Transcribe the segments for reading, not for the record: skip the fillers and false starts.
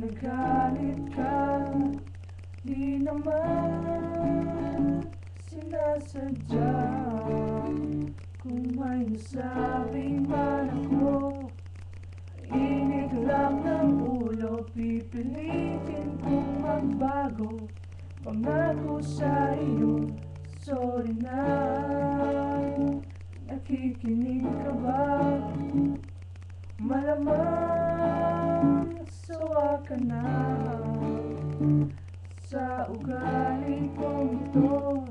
Nagalit ka, di naman sinasadya. Kung may nasabi man ako, init lang ng ulo, pipilitin kong magbago. Pangako sa iyo, sorry na. Nakikinig ka ba? Malamang sawa ka na sa ugali kong ito,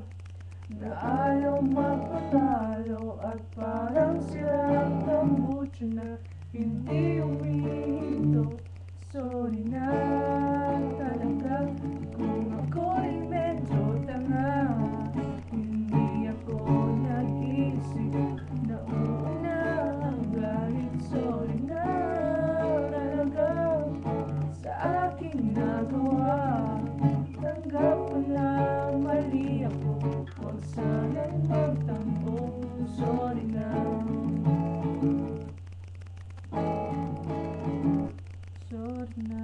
na ayaw magpatalo at parang sirang tambutso na hindi umihinto. Sorry na talaga kung ako'y medyo tanga. Hindi ako nag-isip na una ang galit. Sorry na talaga sa aking nagawa. Tanggap ko na mali ako, huwag sanang magtampo. Sorry na. Sorry na.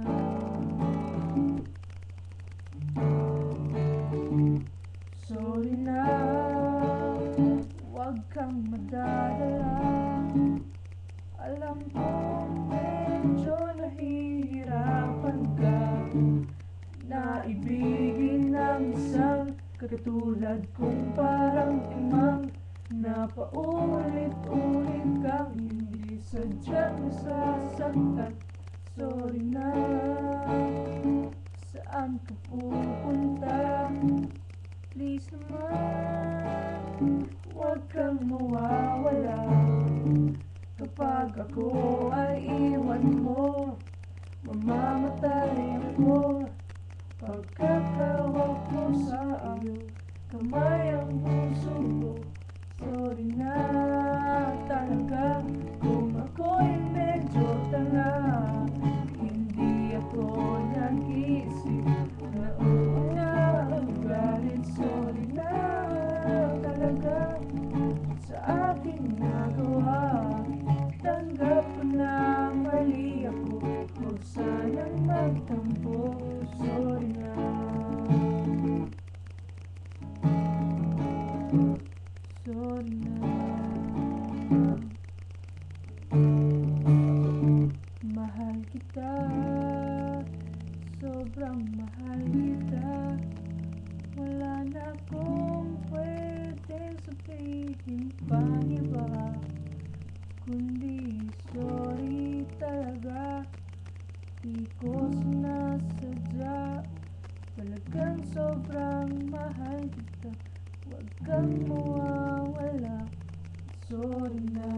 Sorry na. Huwag kang madadala. Alam kong medyo nahihirapan ka na ibigin ng isang katulad kong parang timang na paulit-ulit kang hindi sadyang nasasaktan. Sorry na. Saan ka pupunta? Please naman, huwag kang mawawala. Kapag ako ay iwan mo, mamamatay ako. Pagkakawag mo sa iyo, kamay ang puso ko. Sorry na talaga kung ako'y medyo tanga. Hindi ako nag-isip na una ang galit. Sorry na talaga sa aking nagawa. Tanggap ko na mali ako, huwag sanang magtampo. Sorry na. Sorry na. Mahal kita, sobrang mahal kita. Wala na akong pwedeng sabihin pang iba, kundi sorry talaga. Di ko sinasadya, talagang sobrang mahal kita. Huwag kang mawawala. Sorry na.